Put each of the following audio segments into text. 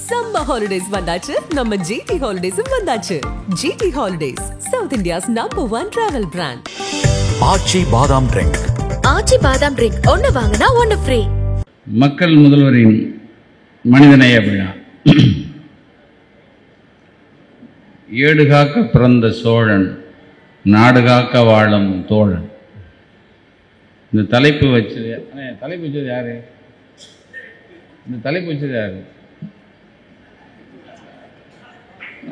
Summer holidays வந்தாச்சு, நம்ம GT ஹாலிடேஸும் வந்தாச்சு. GT holidays, south India's #1 travel brand. Aachi badam drink. ஆச்சி பாதாம் ட்ரிங்க் ஒன்னு வாங்கினா ஒன்னு ஃப்ரீ. மக்கள் முதல்வரின் மனிதநேய விழா. ஏடு காக்க பிறந்த சோழன், நாடு காக்க வாழும் தோழன். இந்த தலைப்பு வச்சது யாரு? இந்த தலைப்பு வச்சது யாரு?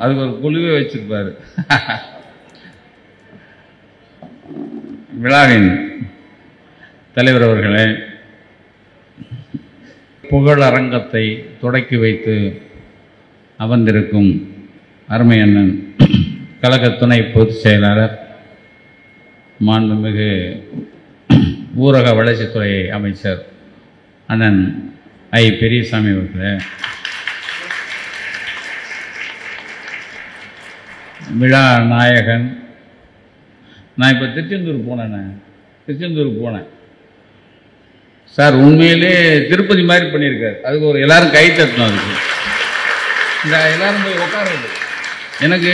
அதுக்கு ஒரு குழுவே வச்சிருப்பாரு. விழாவின் தலைவர் அவர்களே, புகழ் அரங்கத்தை தொடக்கி வைத்து அமர்ந்திருக்கும் அருமை அண்ணன் கழக துணை பொதுச் செயலாளர், மாண்புமிகு ஊரக வளர்ச்சித்துறை அமைச்சர் அண்ணன் ஐ. பெரியசாமி அவர்களே, விழா நாயகன். நான் இப்போ திருச்செந்தூருக்கு போனேன் சார். உண்மையிலே திருப்பதி மாதிரி பண்ணியிருக்காரு. அதுக்கு ஒரு எல்லாரும் கை தட்டணும். அதுக்கு இந்த எல்லாரும் போய் உட்காருது. எனக்கு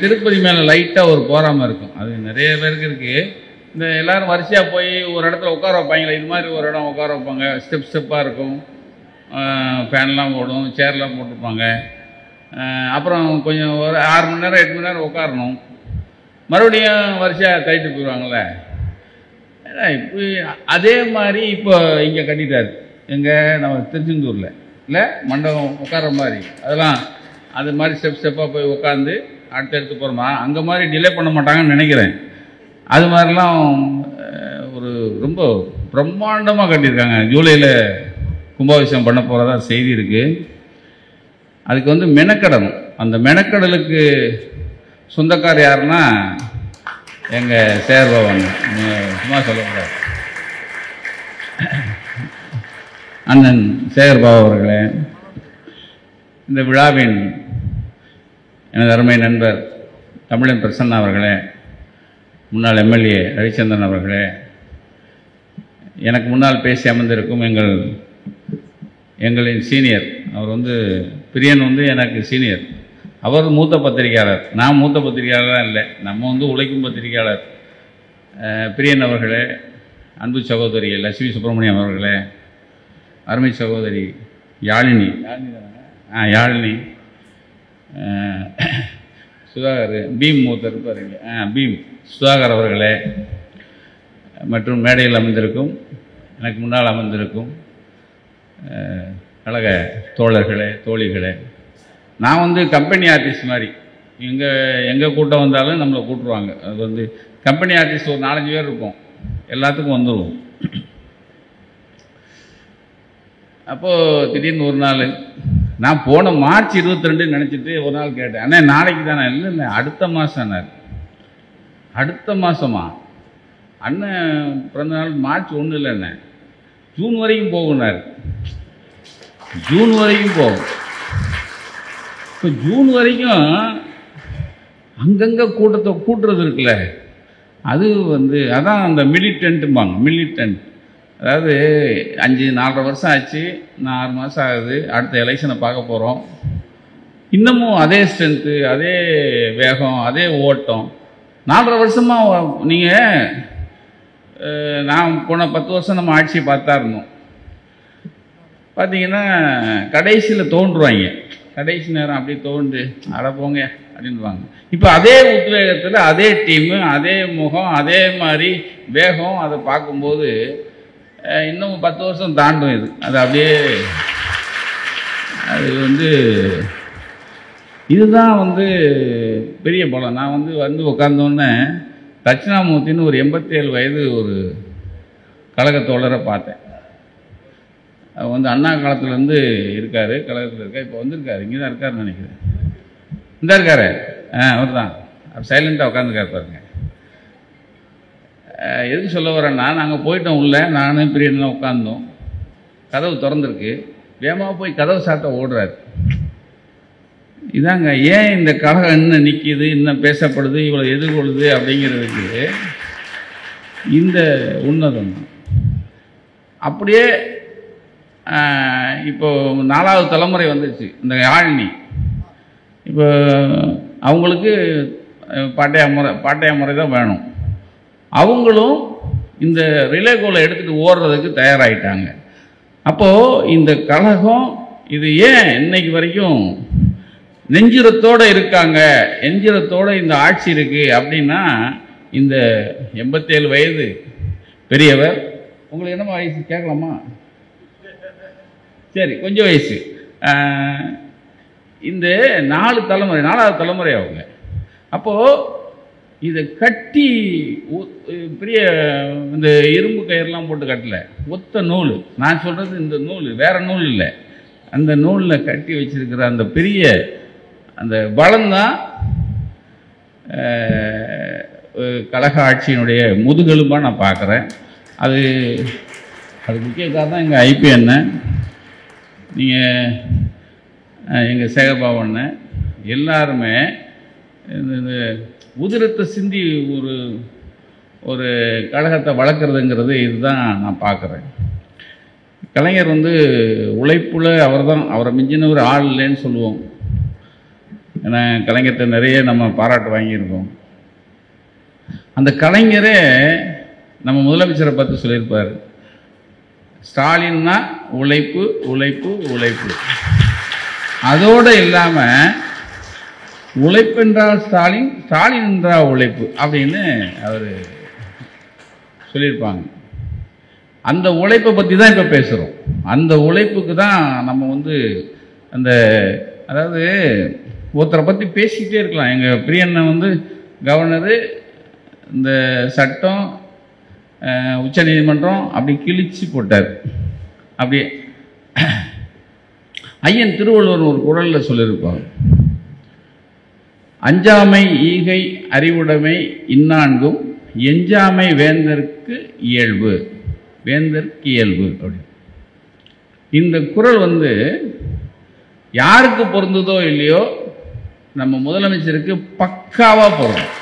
திருப்பதி மேலே லைட்டாக ஒரு போராமல் இருக்கும். அது நிறைய பேருக்கு இருக்குது. இந்த எல்லோரும் வரிசையாக போய் ஒரு இடத்துல உட்கார வைப்பாங்களே, இது மாதிரி ஒரு இடம் உட்கார வைப்பாங்க. ஸ்டெப்பாக இருக்கும், ஃபேன்லாம் ஓடும், சேர்லாம் போட்டிருப்பாங்க. அப்புறம் கொஞ்சம் ஒரு 6 மணி நேரம் 8 மணி நேரம் உட்காரணும். மறுபடியும் வரிசையாக கைட்டு போயிடுவாங்கள்ல. இப்போ அதே மாதிரி இப்போ இங்கே கட்டிட்டார். எங்கே நம்ம திருச்செந்தூரில் இல்லை மண்டபம் உட்கார மாதிரி, அதெல்லாம் அது மாதிரி ஸ்டெப்பாக போய் உட்காந்து அடுத்தடுத்து போகிறோமா, அங்கே மாதிரி டிலே பண்ண மாட்டாங்கன்னு நினைக்கிறேன். அது மாதிரிலாம் ஒரு ரொம்ப பிரம்மாண்டமாக கட்டியிருக்காங்க. ஜூலையில் கும்பாபிஷேகம் பண்ண போகிறதா செய்தி இருக்குது. அதுக்கு மெனக்கடணும். அந்த மெனக்கடலுக்கு சொந்தக்கார் யாருன்னா எங்கள் சேர்பவன். சும்மா சொல்லக்கூடாது. அண்ணன் சேகர்பாபு அவர்களே, இந்த விழாவின் எனது அருமை நண்பர் தமிழன் பிரசன்னா அவர்களே, முன்னாள் எம்எல்ஏ ரவிச்சந்திரன் அவர்களே, எனக்கு முன்னால் பேசி அமர்ந்திருக்கும் எங்களின் சீனியர், அவர் பிரியன் எனக்கு சீனியர். அவர் மூத்த பத்திரிகையாளர். நான் மூத்த பத்திரிகையாளராக இல்லை, நம்ம உழைக்கும் பத்திரிகையாளர். பிரியன் அவர்களே, அன்பு சகோதரி லட்சுமி சுப்பிரமணியம் அவர்களே, அருமை சகோதரி யாழினி சுதாகர், பீம் மூத்தர் இருப்பாருங்க, பீம் சுதாகர் அவர்களே, மற்றும் மேடையில் அமர்ந்திருக்கும் எனக்கு முன்னால் அமர்ந்திருக்கும் கழக தோழர்களே, தோழிகளே. நான் கம்பெனி ஆர்டிஸ்ட் மாதிரி. எங்கே கூட்டம் வந்தாலும் நம்மளை கூப்பிட்ருவாங்க. அது கம்பெனி ஆர்டிஸ்ட் ஒரு 4-5 பேர் இருப்போம், எல்லாத்துக்கும் வந்துடுவோம். அப்போது திடீர்னு ஒரு நாள் நான் போன மார்ச் 22 நினச்சிட்டு ஒரு நாள் கேட்டேன், அண்ணே நாளைக்கு தானே? இல்லை அடுத்த மாதம். அடுத்த மாதமா? அண்ணன் பிறந்த நாள் மார்ச் 1 இல்லைண்ணே, ஜூன் வரைக்கும் போகுனார். ஜூன் வரைக்கும் போகும். இப்போ ஜூன் வரைக்கும் அங்கங்கே கூட்டுறது இருக்குல்ல, அது அதான் அந்த மிலிட்டன்ட்டும்பாங்க. மிலிட்டன்ட் அதாவது 4.5 வருஷம் ஆச்சு, நான் 6 மாதம் ஆகுது. அடுத்த எலெக்ஷனை பார்க்க போகிறோம். இன்னமும் அதே ஸ்ட்ரென்த்து, அதே வேகம், அதே ஓட்டம். 4.5 வருஷமாக நீங்கள் நான் போன 10 வருஷம் நம்ம ஆட்சியை பார்த்தா இருந்தோம். பார்த்தீங்கன்னா கடைசியில் தோன்றுவாங்க. கடைசி நேரம் அப்படியே தோன்று அட போங்க அப்படின்வாங்க. இப்போ அதே உத்வேகத்தில் அதே டீமு, அதே முகம், அதே மாதிரி வேகம். அதை பார்க்கும்போது இன்னும் 10 வருஷம் தாண்டும். இது அது அப்படியே அது இதுதான் பெரிய பலம். நான் உட்கார்ந்தோன்னே தட்சிணாமூர்த்தின்னு ஒரு 87 வயது ஒரு கழக தோழரை பார்த்தேன். அவர் அண்ணா காலத்துலேருந்து இருக்கார், கழகத்தில் இருக்கார். இப்போ வந்திருக்காரு, இங்கே தான் இருக்காருன்னு நினைக்கிறேன். இந்த இருக்காரு, அவர் தான். அவர் சைலண்ட்டாக உட்காந்துருக்காரு பாருங்க. எதுக்கு சொல்ல வரேன்னா, நாங்கள் போயிட்டோம் உள்ள, நானும் பிரியன்லாம் உட்காந்தோம். கதவு திறந்துருக்கு. வேகமாக போய் கதவு சாத்த ஓடுறாரு. இதாங்க ஏன் இந்த கழகம் இன்னும் நிற்கிது, இன்னும் பேசப்படுது, இவ்வளோ எதிர்கொள்ளுது அப்படிங்கிறதுக்கு இந்த உன்னதம். அப்படியே இப்போ 4வது தலைமுறை வந்துச்சு இந்த யாழினி. இப்போ அவங்களுக்கு பாட்டையா முறை தான் வேணும். அவங்களும் இந்த ரிலேகோலை எடுத்துகிட்டு ஓடுறதுக்கு தயாராகிட்டாங்க. அப்போது இந்த கழகம் இது ஏன் இன்னைக்கு வரைக்கும் நெஞ்சுரத்தோடு இருக்காங்க, நெஞ்சுரத்தோடு இந்த ஆட்சி இருக்குது அப்படின்னா, இந்த 87 வயது பெரியவர், உங்களுக்கு என்னமா வயசு கேட்கலாமா? சரி, கொஞ்சம் வயசு. இந்த 4வது தலைமுறை அவங்க. அப்போது இதை கட்டி பெரிய இந்த இரும்பு கயிறுலாம் போட்டு கட்டலை, ஒத்த நூல். நான் சொல்கிறது இந்த நூல் வேறு நூல் இல்லை, அந்த நூலில் கட்டி வச்சிருக்கிற அந்த பெரிய அந்த பலம்தான் கழக ஆட்சியினுடைய முதுகெலும்பாக நான் பார்க்குறேன். அது முக்கிய காரணம் எங்கள் ஐபி அண்ணன், நீங்கள் எங்கள் சேகர்பாபு அண்ணன் எல்லாருமே இந்த உதிரத்தை சிந்தி ஒரு கழகத்தை வளர்க்குறதுங்கிறது இதுதான் நான் பார்க்குறேன். கலைஞர் உழைப்புல அவரை மிஞ்சின ஒரு ஆள் இல்லைன்னு சொல்லுவோம். ஏன்னா கலைஞர்கிட்ட நிறைய நம்ம பாராட்டு வாங்கியிருக்கோம். அந்த கலைஞரே நம்ம முதலமைச்சரை பார்த்து சொல்லியிருப்பார், ஸ்டாலின்னா உழைப்பு உழைப்பு உழைப்பு. அதோடு இல்லாமல் உழைப்பென்றால் ஸ்டாலின், ஸ்டாலின் என்றால் உழைப்பு அப்படின்னு அவர் சொல்லியிருப்பாங்க. அந்த உழைப்பை பற்றி தான் இப்போ பேசுகிறோம். அந்த உழைப்புக்கு தான் நம்ம அந்த அதாவது ஒருத்தரை பற்றி பேசிக்கிட்டே இருக்கலாம். எங்கள் பிரியண்ணன் கவர்னரு, இந்த சட்டம், உச்சநீதிமன்றம் அப்படி கிழிச்சு போட்டார். அப்படி ஐயன் திருவள்ளுவர் ஒரு குறளில் சொல்லியிருப்பார், அஞ்சாமை ஈகை அறிவுடைமை இந்நான்கும் எஞ்சாமை வேந்தற்கு இயல்பு, வேந்தற்கு இயல்பு அப்படி. இந்த குறள் யாருக்கு பொருந்ததோ இல்லையோ நம்ம முதலமைச்சருக்கு பக்காவாக பொருந்தும்.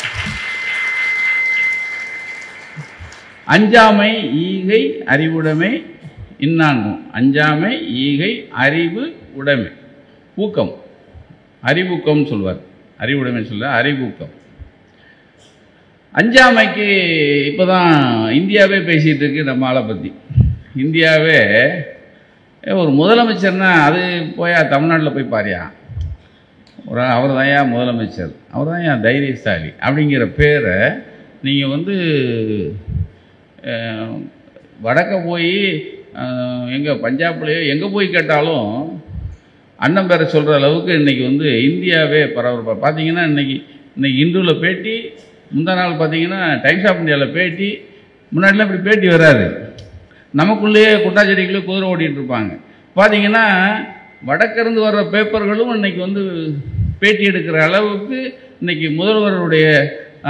அஞ்சாமை ஈகை அறிவுடைமை இந்நான்கும், அஞ்சாமை ஈகை அறிவு உடைமை, ஊக்கம், அறிவூக்கம் சொல்வார், அறிவுடைமை சொல்ல அறிவூக்கம். அஞ்சாமைக்கு இப்போ தான் இந்தியாவே பேசிகிட்டு இருக்கு நம்ம ஆளை பற்றி. இந்தியாவே ஒரு முதலமைச்சர்னா அது போயா தமிழ்நாட்டில் போய் பாரியா, அவர் தான் முதலமைச்சர், அவர் தான் தைரியசாலி அப்படிங்கிற பேரை நீங்கள் வடக்க போய் எங்கே பஞ்சாப்லேயோ எங்கே போய் கேட்டாலும் அண்ணன் பேரை சொல்கிற அளவுக்கு இன்றைக்கி இந்தியாவே பரபரப்பாக. பார்த்தீங்கன்னா இன்றைக்கி இந்துவில் பேட்டி, முந்தா நாள் பார்த்தீங்கன்னா டைம்ஸ் ஆஃப் இந்தியாவில் பேட்டி. முன்னாடிலாம் இப்படி பேட்டி வராது, நமக்குள்ளேயே குட்டாச்செடிக்குள்ளே குதிரை ஓட்டிகிட்டு இருப்பாங்க. பார்த்தீங்கன்னா வடக்கிருந்து வர்ற பேப்பர்களும் இன்றைக்கி பேட்டி எடுக்கிற அளவுக்கு இன்றைக்கி முதல்வருடைய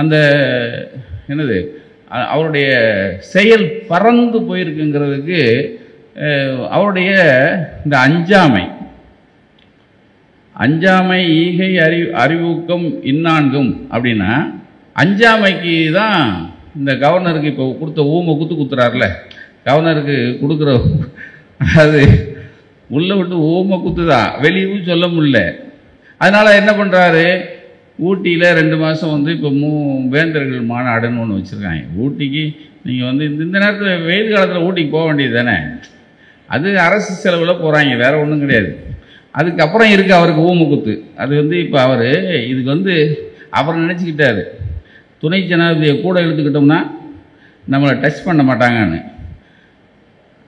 அந்த என்னது அவருடைய செயல் பறந்து போயிருக்குங்கிறதுக்கு அவருடைய இந்த அஞ்சாமை ஈகை அறிவூக்கம் இந்நான்கும் அப்படின்னா, அஞ்சாமைக்கு தான் இந்த கவர்னருக்கு இப்போ கொடுத்த ஊமை குத்துறாருல, கவர்னருக்கு கொடுக்குற அது உள்ளே விட்டு ஊமை குத்துதான், வெளியவும் சொல்ல முடியல. அதனால் என்ன பண்ணுறாரு, ஊட்டியில் 2 மாதம் இப்போ வேந்தர்கள் மாநாடுன்னு ஒன்று வச்சுருக்காங்க. ஊட்டிக்கு நீங்கள் இந்த நேரத்தில் வெயில் காலத்தில் ஊட்டிக்கு போக வேண்டியது தானே, அது அரசு செலவில் போகிறாங்க, வேறு ஒன்றும் கிடையாது. அதுக்கப்புறம் இருக்குது அவருக்கு ஊமுக்குத்து. அது இப்போ அவர் இதுக்கு அவர் நினச்சிக்கிட்டாரு, துணை ஜனாதிபதியை கூட இழுத்துக்கிட்டோம்னா நம்மளை டச் பண்ண மாட்டாங்கன்னு.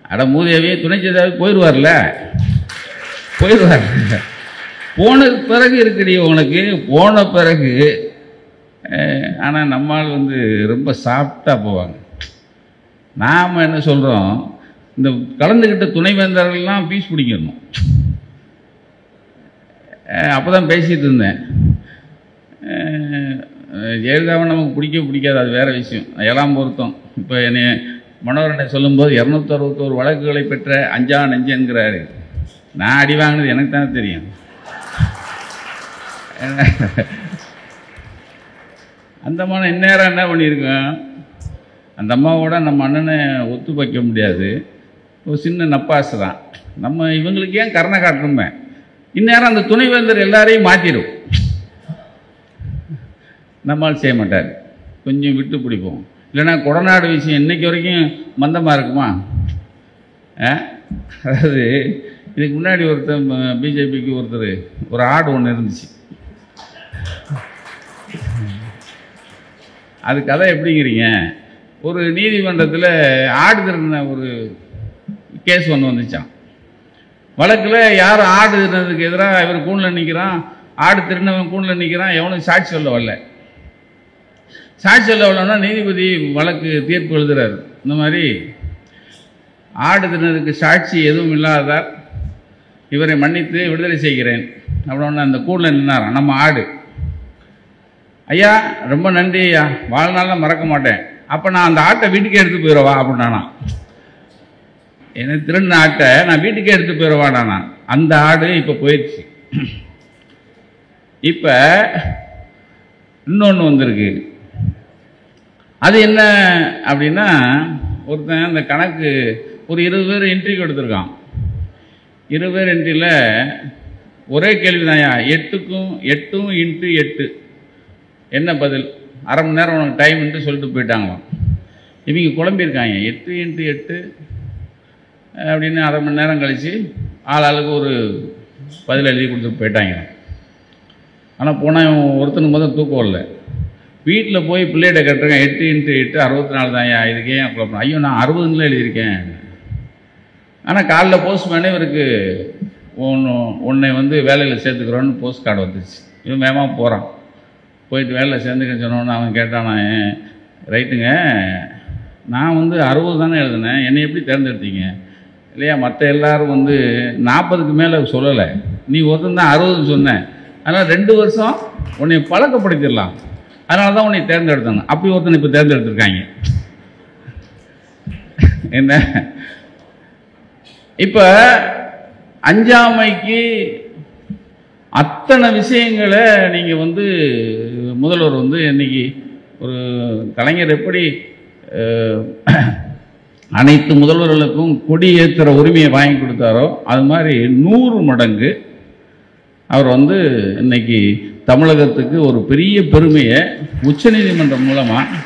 அட மூதேவியே, துணை ஜனாதிபதி போயிடுவார்ல, போயிடுவார். போன பிறகு இருக்குடி உனக்கு, போன பிறகு. ஆனால் நம்மால் ரொம்ப சாஃப்டாக போவாங்க. நாம் என்ன சொல்கிறோம், இந்த கலந்துக்கிட்ட துணைவேந்தர்கள்லாம் பீஸ் பிடிக்கணும். அப்போ தான் பேசிகிட்டு இருந்தேன், ஜெயலலிதாவை நமக்கு பிடிக்காது, அது வேறு விஷயம், எல்லாம் பொருத்தம். இப்போ என்னை மனோரனை சொல்லும்போது 261 வழக்குகளை பெற்ற அஞ்சா நெஞ்சன்கிறாரு. நான் அடி வாங்கினது எனக்கு தானே தெரியும். அந்த அம்மா இந்நேரம் என்ன பண்ணியிருக்கேன், அந்த அம்மாவோட நம்ம அண்ணனை ஒத்து வைக்க முடியாது. ஒரு சின்ன நப்பாசு தான். நம்ம இவங்களுக்கு ஏன் கருணை காட்டணுமே? இந்நேரம் அந்த துணைவேந்தர் எல்லாரையும் மாற்றிடும். நம்மால் செய்ய மாட்டார். கொஞ்சம் விட்டு பிடிப்போம். இல்லைன்னா கொடநாடு விஷயம் இன்னைக்கு வரைக்கும் மந்தமாக இருக்குமா? அதாவது இதுக்கு முன்னாடி ஒருத்தர் பிஜேபிக்கு ஒருத்தர் ஒரு ஆடு ஒன்று இருந்துச்சு. அது கதை எப்படிங்கிறீங்க? ஒரு நீதிமன்றத்தில் ஆடு திருடின ஒரு கேஸ் ஒன்று வந்துச்சான். வழக்கில் யார் ஆடு திருடினதுக்கு எதிராக இவர் கூண்டில் நிற்கிறான், ஆடு திருடினவன் கூண்டில் நிற்கிறான், எவனும் சாட்சி சொல்ல வரல. சாட்சி சொல்ல வரலன்னா நீதிபதி வழக்கு தீர்ப்பு எழுதுறாரு. இந்த மாதிரி ஆடு திருடினதுக்கு சாட்சி எதுவும் இல்லாதார் இவரை மன்னித்து விடுதலை செய்கிறேன் அப்படின்னு அந்த கூண்டில் நின்னாரான் நம்ம ஆடு. ஐயா ரொம்ப நன்றி ஐயா, வாழ்நாள் மறக்க மாட்டேன். அப்போ நான் அந்த ஆட்டை வீட்டுக்கே எடுத்து போயிடுவா அப்படின்னானா. எனக்கு திருடின ஆட்டை நான் வீட்டுக்கே எடுத்து போயிடுவானா. அந்த ஆடு இப்போ போயிடுச்சு. இப்போ இன்னொன்று வந்திருக்கு. அது என்ன அப்படின்னா, ஒருத்தன் அந்த கணக்கு ஒரு 20 பேர் என்ட்ரிக்கு எடுத்திருக்கான். 20 பேர் என்ட்ரியில் ஒரே கேள்வி தான்யா, 8க்கும் 8 × 8 என்ன பதில்? அரை மணி நேரம் உனக்கு டைம்ன்ட்டு சொல்லிட்டு போயிட்டாங்களாம். இவங்க குழம்பியிருக்காங்க. 8 × 8 அப்படின்னு அரை மணி நேரம் கழித்து ஆளுக்கு ஒரு பதில் எழுதி கொடுத்துட்டு போயிட்டாங்க. ஆனால் போனால் ஒருத்தனுக்கு முதல் தூக்கம் இல்லை. வீட்டில் போய் பிள்ளைகிட்ட கட்டுறேன், 8 × 8 64 தான்யா, இதுக்கே ஏன் குழப்பம்? ஐயோ நான் 60ன்னு எழுதியிருக்கேன். ஆனால் காலைல போஸ்ட்மேனே இவருக்கு உன்னை வந்து வேலையில் சேர்த்துக்கிறோன்னு போஸ்ட் கார்டு வந்துச்சு. இவன் வேகமாக போகிறான். போயிட்டு வேலையில் சேர்ந்துக்கன்னு சொன்னோன்னு அவன் கேட்டான், நான் ரைட்டுங்க, நான் வந்து 60 தானே எழுதினேன், என்னை எப்படி தேர்ந்தெடுத்தீங்க? இல்லையா, மற்ற எல்லோரும் வந்து 40க்கு மேலே சொல்லலை, நீ ஒருத்தன் தான் 60ன்னு சொன்னேன், அதனால் 2 வருஷம் உன்னை பழக்கப்படுத்திடலாம், அதனால தான் உன்னை தேர்ந்தெடுத்தாங்க. அப்படி ஒருத்தனை இப்போ தேர்ந்தெடுத்திருக்காங்க. என்ன இப்போ அஞ்சாமைக்கு அத்தனை விஷயங்களை நீங்கள் வந்து முதல்வர் வந்து இன்னைக்கு ஒரு கலைஞர் எப்படி அனைத்து முதல்வர்களுக்கும் கொடி ஏற்றுற உரிமையை வாங்கி கொடுத்தாரோ அது மாதிரி 100 மடங்கு அவர் வந்து இன்னைக்கு தமிழகத்துக்கு ஒரு பெரிய பெருமையை உச்சநீதிமன்றம் மூலமாக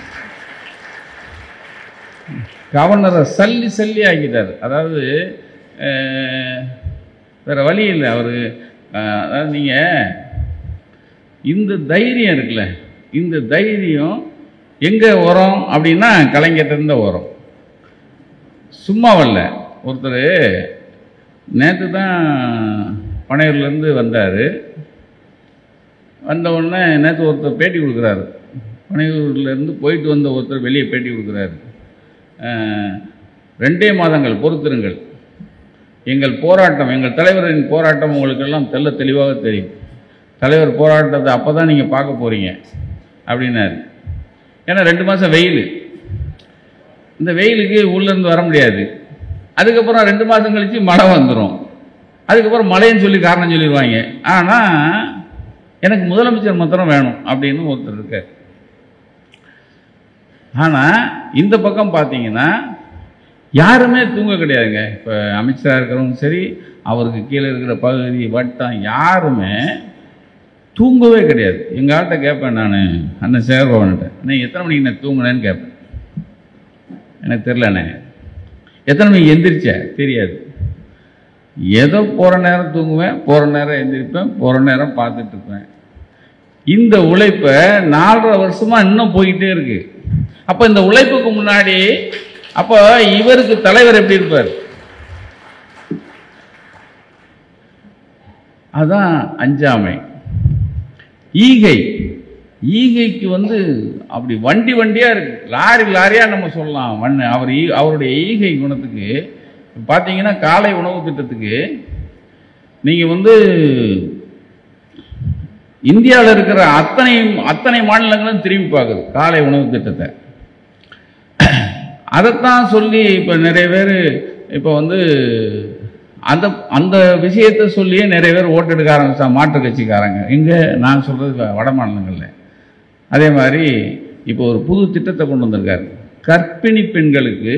கவர்னரை சல்லி ஆக்கிட்டார். அதாவது வேறு வழி இல்லை அவர். அதாவது நீங்கள் இந்த தைரியம் இருக்குல்ல, இந்த தைரியம் எங்கே வரும் அப்படின்னா கலைஞர்கிட்ட வரும். சும்மா வரல. ஒருத்தர் நேற்று தான் பனையூர்லேருந்து வந்தார். வந்த உடனே நேற்று ஒருத்தர் பேட்டி கொடுக்குறாரு. பனையூர்லேருந்து போயிட்டு வந்த ஒருத்தர் வெளியே பேட்டி கொடுக்குறாரு. 2 மாதங்கள் பொறுத்திருங்கள், எங்கள் போராட்டம், எங்கள் தலைவரின் போராட்டம் உங்களுக்கெல்லாம் தெளிவாக தெரியும். தலைவர் போராட்டத்தை அப்போ தான் நீங்கள் பார்க்க போகிறீங்க அப்படின்னாரு. ஏன்னா 2 மாதம் வெயில், இந்த வெயிலுக்கு உள்ளேருந்து வர முடியாது. அதுக்கப்புறம் 2 மாதம் கழித்து மழை வந்துடும். அதுக்கப்புறம் மழைன்னு சொல்லி காரணம் சொல்லிடுவாங்க. ஆனால் எனக்கு முதலமைச்சர் மாத்திரம் வேணும் அப்படின்னு ஒருத்தர் இருக்கார். ஆனால் இந்த பக்கம் பார்த்தீங்கன்னா யாருமே தூங்க கிடையாதுங்க. இப்போ அமைச்சராக இருக்கிறவங்க சரி, அவருக்கு கீழே இருக்கிற பகுதி வட்டம் யாருமே தூங்கவே கிடையாது. எங்கள் ஆள்கிட்ட கேட்பேன் நான், அண்ணன் சேகர்பவன்கிட்ட, அண்ணன் எத்தனை மணிக்கு நான் தூங்கினேன்னு கேட்பேன். எனக்கு தெரிலண்ணே. எத்தனை மணிக்கு எந்திரிச்ச தெரியாது. ஏதோ போகிற நேரம் தூங்குவேன், போகிற நேரம் எந்திரிப்பேன், போகிற நேரம் பார்த்துட்ருப்பேன். இந்த உழைப்பை 4.5 வருஷமாக இன்னும் போய்கிட்டே இருக்கு. அப்போ இந்த உழைப்புக்கு முன்னாடி அப்போ இவருக்கு தலைவர் எப்படி இருப்பார்? அதான் அஞ்சாமை. ஈகைக்கு வந்து அப்படி வண்டியாக இருக்கு, லாரியாக நம்ம சொல்லலாம். அவருடைய ஈகை குணத்துக்கு பார்த்தீங்கன்னா காலை உணவு திட்டத்துக்கு நீங்கள் வந்து இந்தியாவில் இருக்கிற அத்தனை மாநிலங்களும் திரும்பி பார்க்குது காலை உணவு திட்டத்தை. அதைத்தான் சொல்லி இப்போ நிறைய பேர் இப்போ வந்து அந்த விஷயத்தை சொல்லியே நிறைய பேர் ஓட்டெடுக்க ஆரம்பிச்சா, மாற்றுக் கட்சிக்காரங்க. இங்கே நான் சொல்கிறது வட மாநிலங்களில். அதே மாதிரி இப்போ ஒரு புது திட்டத்தை கொண்டு வந்திருக்காரு. கர்ப்பிணி பெண்களுக்கு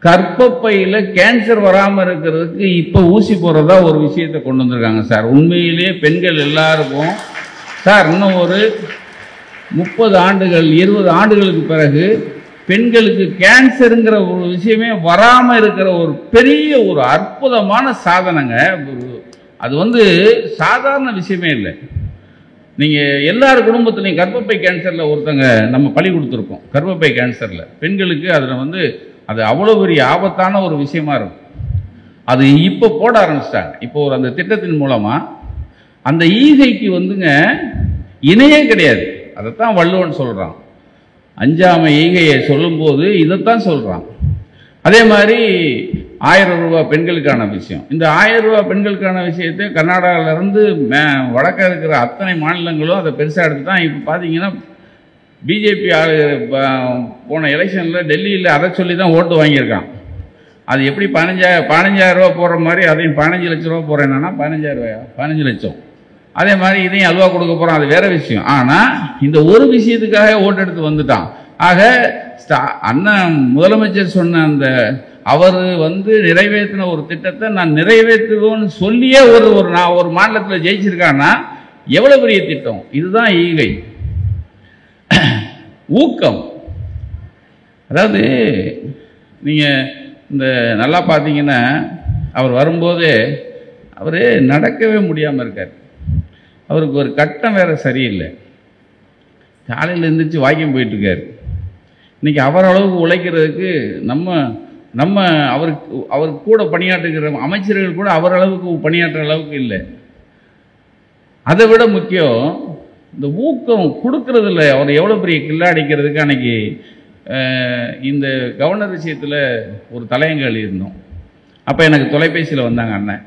கர்ப்பப்பையில் கேன்சர் வராமல் இருக்கிறதுக்கு இப்போ ஊசி போடுறதா ஒரு விஷயத்தை கொண்டு வந்திருக்காங்க சார். உண்மையிலேயே பெண்கள் எல்லாருக்கும் சார் இன்னும் ஒரு 30 ஆண்டுகள் 20 ஆண்டுகளுக்கு பிறகு பெண்களுக்கு கேன்சருங்கிற ஒரு விஷயமே வராமல் இருக்கிற ஒரு பெரிய ஒரு அற்புதமான சாதனைங்க. அது வந்து சாதாரண விஷயமே இல்லை. நீங்கள் எல்லார் குடும்பத்துலையும் கர்ப்பப்பை கேன்சரில் ஒருத்தங்க நம்ம பலி கொடுத்துருக்கோம். கர்ப்பப்பை கேன்சரில் பெண்களுக்கு அதில் வந்து அது அவ்வளோ பெரிய ஆபத்தான ஒரு விஷயமா இருக்கும். அது இப்போ போட ஆரம்பிச்சிட்டாங்க. இப்போ ஒரு அந்த திட்டத்தின் மூலமாக அந்த ஈகைக்கு வந்துங்க இணையே கிடையாது. அதைத்தான் வள்ளுவன் சொல்கிறான். அஞ்சாமை ஈகையை சொல்லும்போது இதைத்தான் சொல்கிறான். அதே மாதிரி 1000 ரூபா பெண்களுக்கான விஷயம். இந்த 1000 ரூபா பெண்களுக்கான விஷயத்தை கர்நாடகாவிலேருந்து வடக்க இருக்கிற அத்தனை மாநிலங்களும் அதை பெருசாக எடுத்து தான் இப்போ பார்த்தீங்கன்னா பிஜேபி போன எலெக்ஷனில் டெல்லியில் அதை சொல்லி தான் ஓட்டு வாங்கியிருக்கான். அது எப்படி 15,000 ரூபா போடுற மாதிரி அதையும் 15 லட்ச ரூபா போடுறேன்னா 15,000 ரூபாயா 15 லட்சம். அதே மாதிரி இதையும் அல்வா கொடுக்க போகிறோம், அது வேற விஷயம். ஆனால் இந்த ஒரு விஷயத்துக்காக ஓட்டு எடுத்து வந்துட்டான். ஆக அண்ணன் முதலமைச்சர் சொன்ன அந்த அவர் வந்து நிறைவேற்றின ஒரு திட்டத்தை நான் நிறைவேற்றுவோன்னு சொல்லியே நான் ஒரு மாநிலத்தில் ஜெயிச்சிருக்கான்னா எவ்வளோ பெரிய திட்டம். இதுதான் ஈகை. ஊக்கம். அதாவது நீங்கள் இந்த நல்லா பார்த்தீங்கன்னா அவர் வரும்போதே அவர் நடக்கவே முடியாமல் இருக்கார். அவருக்கு ஒரு கட்டம் வேற சரியில்லை. காலையில் எழுந்திரிச்சு வாக்கியம் போயிட்டுருக்கார். இன்றைக்கி அவர் அளவுக்கு உழைக்கிறதுக்கு நம்ம அவருக்கு கூட பணியாற்றுகிற அமைச்சர்கள் கூட அவர் அளவுக்கு பணியாற்றுற அளவுக்கு இல்லை. அதை விட முக்கியம் இந்த ஊக்கம் கொடுக்கறதில்ல. அவர் எவ்வளோ பெரிய கில்லாடிக்கிறதுக்கு அன்னைக்கு இந்த கவர்னர் விஷயத்தில் ஒரு தலையங்க எழுதியிருந்தோம். அப்போ எனக்கு தொலைபேசியில் வந்தாங்க அண்ணன்,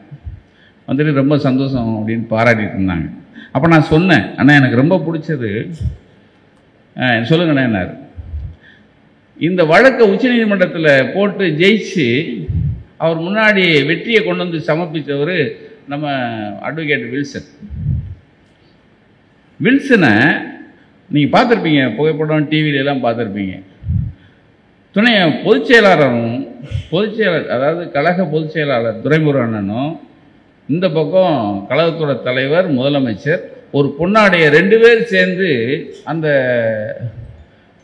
வந்துட்டு ரொம்ப சந்தோஷம் அப்படின்னு பாராட்டிட்டு இருந்தாங்க. அப்போ நான் சொன்னேன், அண்ணா எனக்கு ரொம்ப பிடிச்சது சொல்லுங்கண்ணா என்னார், இந்த வழக்கை உச்சநீதிமன்றத்தில் போட்டு ஜெயிச்சு அவர் முன்னாடி வெற்றியை கொண்டு வந்து சமர்ப்பித்தவர் நம்ம அட்வொகேட் வில்சனை நீங்கள் பார்த்துருப்பீங்க, புகைப்படம் டிவியிலெல்லாம் பார்த்துருப்பீங்க. துணை பொதுச்செயலாளரும் அதாவது கழக பொதுச் செயலாளர் துரைமுருகனும் இந்த பக்கம் கழகத்தோட தலைவர் முதலமைச்சர் ஒரு பொன்னாடைய 2 பேர் சேர்ந்து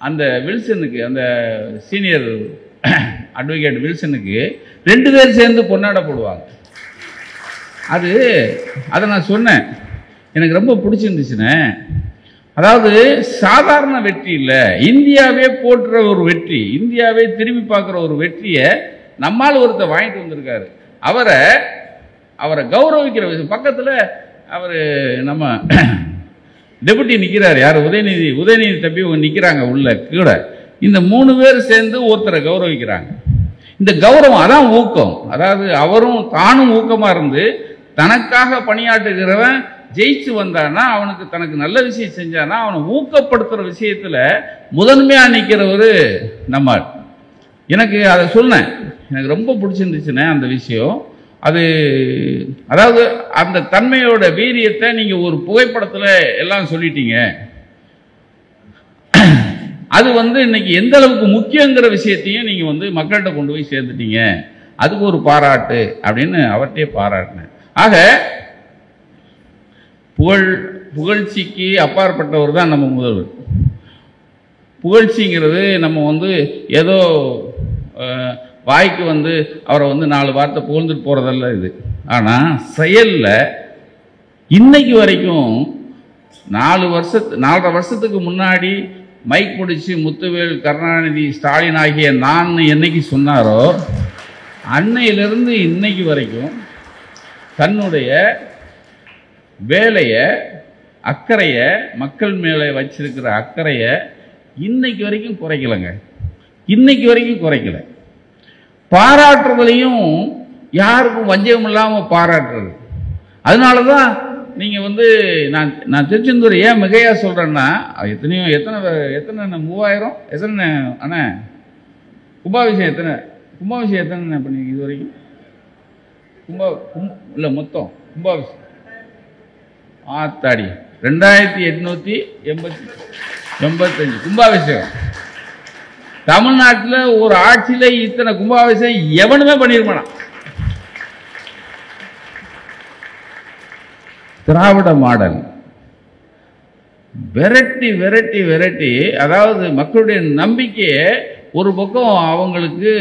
அந்த வில்சனுக்கு அந்த சீனியர் அட்வொகேட் வில்சனுக்கு 2 பேர் சேர்ந்து பொன்னாடை போடுவாங்க. அதை நான் சொன்னேன், எனக்கு ரொம்ப பிடிச்சிருந்துச்சுண்ணே. அதாவது சாதாரண வெற்றி இல்லை, இந்தியாவே போற்றுற ஒரு வெற்றி, இந்தியாவே திரும்பி பார்க்குற ஒரு வெற்றியை நம்மால் ஒருத்தர் வாங்கிட்டு வந்திருக்காரு. அவரை கௌரவிக்கிற விஷயம். பக்கத்தில் அவர் நம்ம டெபுட்டி நிற்கிறார், யார் உதயநிதி தம்பி நிற்கிறாங்க உள்ள கூட. இந்த 3 பேர் சேர்ந்து ஒருத்தரை கௌரவிக்கிறாங்க. இந்த கௌரவம் அதான் ஊக்கம். அதாவது அவரும் தானும் ஊக்கமாக இருந்து தனக்காக பணியாற்றுகிறவன் ஜெயிச்சு வந்தானா, அவனுக்கு தனக்கு நல்ல விஷயம் செஞ்சானா அவனை ஊக்கப்படுத்துகிற விஷயத்தில் முதன்மையாக நிற்கிறவர் நம்ம. எனக்கு அதை சொன்னேன், எனக்கு ரொம்ப பிடிச்சிருந்துச்சுண்ணே அந்த விஷயம். அதாவது அந்த தன்மையோட வீரியத்தை நீங்கள் ஒரு புகைப்படத்தில் எல்லாம் சொல்லிட்டீங்க. அது இன்னைக்கு எந்த அளவுக்கு முக்கியங்கிற விஷயத்தையும் நீங்கள் மக்கள்கிட்ட கொண்டு போய் சேர்ந்துட்டீங்க. அதுக்கு ஒரு பாராட்டு அப்படின்னு அவர்கிட்டே பாராட்டினேன். ஆக புகழ்ச்சிக்கு அப்பாற்பட்டவர் தான் நம்ம முதல்வர். புகழ்ச்சிங்கிறது நம்ம ஏதோ வாய்க்கு அவரை 4 வார்த்தை புகழ்ந்துட்டு போகிறதல்ல இது. ஆனால் செயலில் இன்னைக்கு வரைக்கும் 4.5 வருஷத்துக்கு முன்னாடி மைக் பிடிச்சி முத்துவேல், கருணாநிதி, ஸ்டாலின் ஆகிய நான் என்னைக்கு சொன்னாரோ அன்னையிலிருந்து இன்னைக்கு வரைக்கும் தன்னுடைய வேலையை, அக்கறையை, மக்கள் மேலே வச்சிருக்கிற அக்கறையை இன்னைக்கு வரைக்கும் குறைக்கலைங்க. இன்னைக்கு வரைக்கும் குறைக்கலை. பாராட்டுறதுலையும் யாருக்கும் வஞ்சகம் இல்லாமல் பாராட்டுறது. அதனால தான் நீங்கள் நான் திருச்செந்தூர் ஏன் மிகையாக சொல்கிறேன்னா, எத்தனை 3000 எத்தனை அண்ணா கும்பாபிஷேகம் எத்தனை பண்ணி இது வரைக்கும் இல்லை மொத்தம் கும்பாபிஷேகம் ஆத்தாடி 2885 கும்பாபிஷேகம். தமிழ்நாட்டில் ஒரு ஆட்சியில இத்தனை கும்பாபிஷேகம் எவனுமே பண்ணிருமாட்டான். திராவிட மாடல் விரட்டி விரட்டி விரட்டி, அதாவது மக்களுடைய நம்பிக்கையை ஒரு பக்கம் அவங்களுக்கு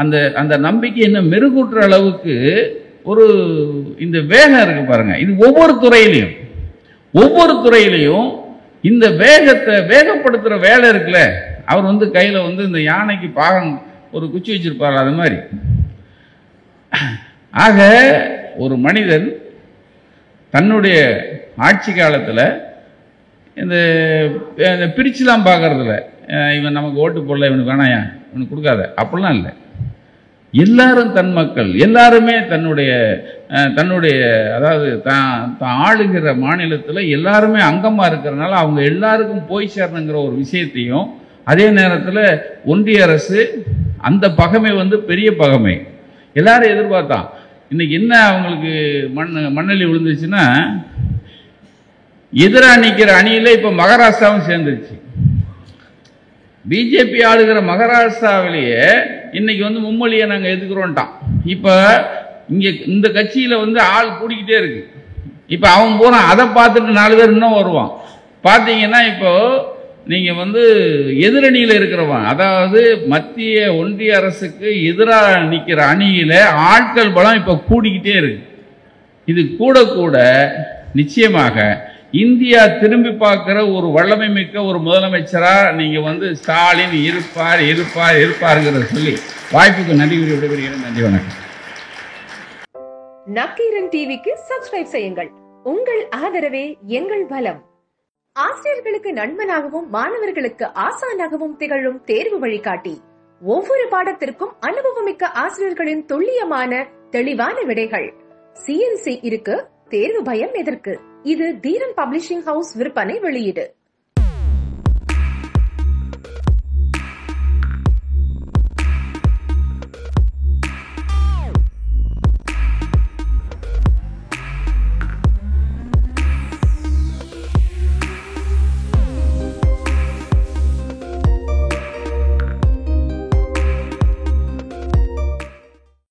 அந்த அந்த நம்பிக்கை இன்னும் மெருகூட்டுற அளவுக்கு ஒரு இந்த வேகம் இருக்கு பாருங்க. இது ஒவ்வொரு துறையிலையும் இந்த வேகத்தை வேகப்படுத்துற வேலை இருக்குல்ல. அவர் கையில இந்த யானைக்கு பாகம் ஒரு குச்சி வச்சிருப்பார், அது மாதிரி. ஆக ஒரு மனிதன் தன்னுடைய ஆட்சி காலத்தில் இந்த பிரிச்சுலாம் பார்க்கறதுல, இவன் நமக்கு ஓட்டு போடல, இவனுக்கு வேணாயா, இவனுக்கு கொடுக்காத, அப்படிலாம் இல்லை. எல்லாரும் தன் மக்கள், எல்லாருமே தன்னுடைய அதாவது தான் ஆளுகிற மாநிலத்தில் எல்லாருமே அங்கமாக இருக்கிறதுனால அவங்க எல்லாருக்கும் போய் சேரணுங்கிற ஒரு விஷயத்தையும், அதே நேரத்தில் ஒன்றிய அரசு அந்த பகைமை பெரிய பகைமை எல்லாரும் எதிர்பார்த்தான். இன்னைக்கு என்ன அவங்களுக்கு மண்ணலி விழுந்துச்சுன்னா, எதிராக நிற்கிற அணியில் இப்போ மகாராஷ்டிராவும் சேர்ந்துருச்சு. பிஜேபி ஆளுகிற மகாராஷ்டிராவிலேயே இன்னைக்கு மும்மொழியை நாங்கள் எதுக்குறோன்ட்டான். இப்போ இங்கே இந்த கட்சியில் ஆள் கூடிக்கிட்டே இருக்கு. இப்போ அவன் போகிறான், அதை பார்த்துட்டு 4 பேர் இன்னும் வருவான். பார்த்தீங்கன்னா இப்போ நீங்கள் எதிரணியில் இருக்கிறவன், அதாவது மத்திய ஒன்றிய அரசுக்கு எதிராக நிற்கிற அணியில் ஆட்கள் பலம் இப்போ கூடிக்கிட்டே இருக்கு. இது கூட கூட நிச்சயமாக இந்தியா திரும்பி பார்க்கிற ஒரு வல்லமை மிக்க ஒரு முதலமைச்சரா நீங்க ஸ்டாலின் இருப்பாருங்கிறத சொல்லி வாய்ப்புக்கு நன்றி கூறி விடைபெறுகிறேன். நன்றி, வணக்கம். நக்கீரன் டிவிக்கு சப்ஸ்கிரைப் செய்யுங்கள். உங்கள் ஆதரவே எங்கள் பலம். ஆசிரியர்களுக்கு நண்பனாகவும் மாணவர்களுக்கு ஆசானாகவும் திகழும் தேர்வு வழிகாட்டி. ஒவ்வொரு பாடத்திற்கும் அனுபவமிக்க ஆசிரியர்களின் துல்லியமான தெளிவான விடைகள். CNC இருக்கு, தேர்வு பயம் எதற்கு? இது தீரன் பப்ளிஷிங் ஹவுஸ் விற்பனை வெளியீடு.